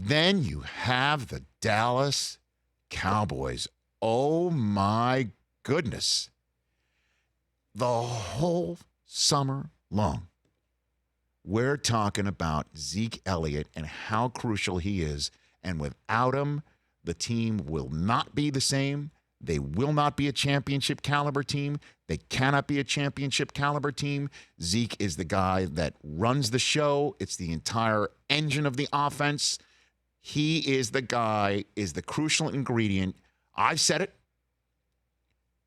then you have the Dallas Cowboys. Oh, my goodness. The whole summer long, we're talking about Zeke Elliott and how crucial he is. And without him, the team will not be the same. They will not be a championship caliber team. They cannot be a championship caliber team. Zeke is the guy that runs the show. It's the entire engine of the offense. He is the guy, is the crucial ingredient. I've said it,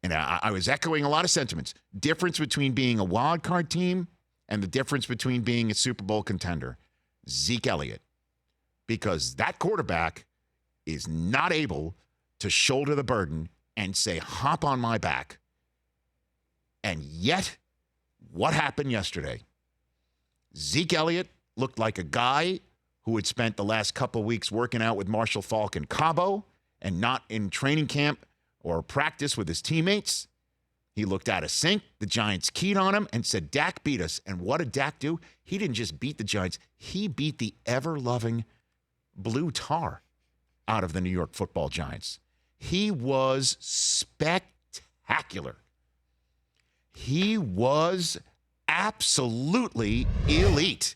and I was echoing a lot of sentiments. Difference between being a wild card team and the difference between being a Super Bowl contender. Zeke Elliott. Because that quarterback is not able to shoulder the burden and say, hop on my back. And yet, what happened yesterday? Zeke Elliott looked like a guy who had spent the last couple weeks working out with Marshall Faulk in Cabo and not in training camp or practice with his teammates. He looked out of sync. The Giants keyed on him and said, Dak beat us. And what did Dak do? He didn't just beat the Giants. He beat the ever-loving blue tar out of the New York Football Giants. He was spectacular. He was absolutely elite.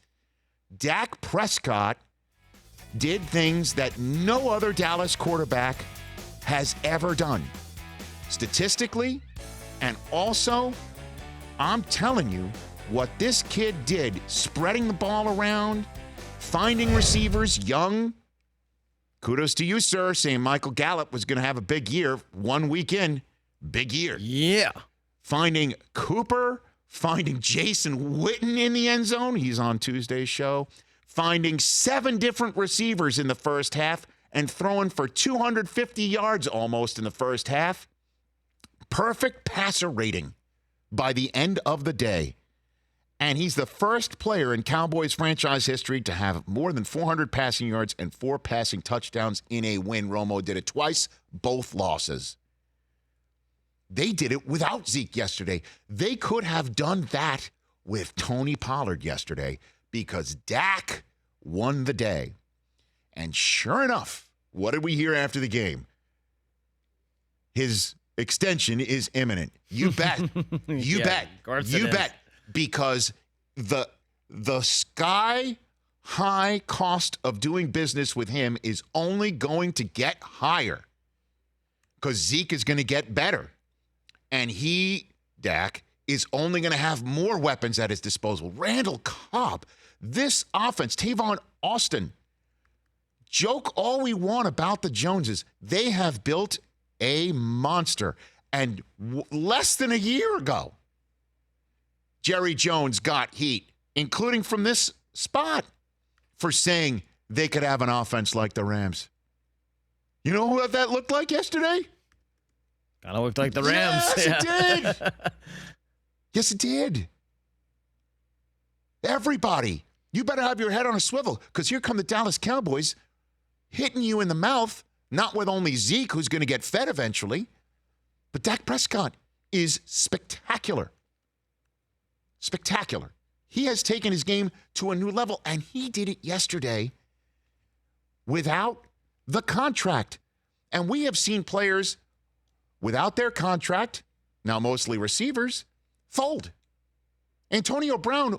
Dak Prescott did things that no other Dallas quarterback has ever done. Statistically, and also, I'm telling you, what this kid did, spreading the ball around, finding receivers young. Kudos to you, sir, saying Michael Gallup was going to have a big year. 1 week in, big year. Yeah. Finding Cooper, finding Jason Witten in the end zone. He's on Tuesday's show. Finding 7 different receivers in the first half and throwing for 250 yards almost in the first half. Perfect passer rating by the end of the day. And he's the first player in Cowboys franchise history to have more than 400 passing yards and 4 passing touchdowns in a win. Romo did it twice, both losses. They did it without Zeke yesterday. They could have done that with Tony Pollard yesterday because Dak won the day. And sure enough, what did we hear after the game? His extension is imminent. You bet. You bet. You bet. Because the sky-high cost of doing business with him is only going to get higher because Zeke is going to get better. And he, Dak, is only going to have more weapons at his disposal. Randall Cobb, this offense, Tavon Austin, joke all we want about the Joneses. They have built a monster. And less than a year ago, Jerry Jones got heat, including from this spot, for saying they could have an offense like the Rams. You know what that looked like yesterday? Kind of looked like the Rams. Yes, it did. Yes, it did. Everybody, you better have your head on a swivel because here come the Dallas Cowboys hitting you in the mouth, not with only Zeke, who's going to get fed eventually, but Dak Prescott is spectacular. Spectacular. He has taken his game to a new level, and he did it yesterday without the contract. And we have seen players without their contract, now mostly receivers, fold. Antonio Brown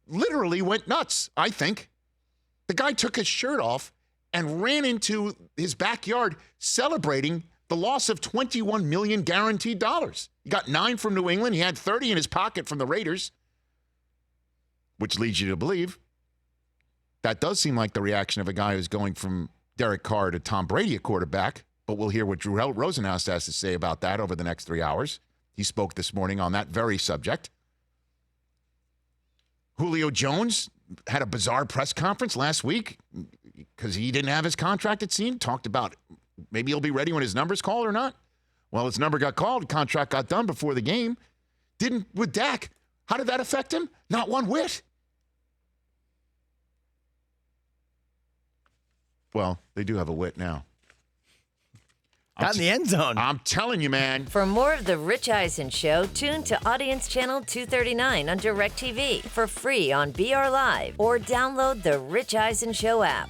literally went nuts, I think. The guy took his shirt off and ran into his backyard celebrating the loss of $21 million guaranteed dollars. He got 9 from New England. He had 30 in his pocket from the Raiders, which leads you to believe that does seem like the reaction of a guy who's going from Derek Carr to Tom Brady at quarterback, but we'll hear what Drew Rosenhaus has to say about that over the next 3 hours. He spoke this morning on that very subject. Julio Jones had a bizarre press conference last week because he didn't have his contract, it seemed. Talked about maybe he'll be ready when his number's called or not. Well, his number got called. The contract got done before the game. Didn't with Dak. How did that affect him? Not one whit. Well, they do have a whit now. Got in the end zone. I'm telling you, man. For more of The Rich Eisen Show, tune to Audience Channel 239 on DirecTV for free on BR Live or download the Rich Eisen Show app.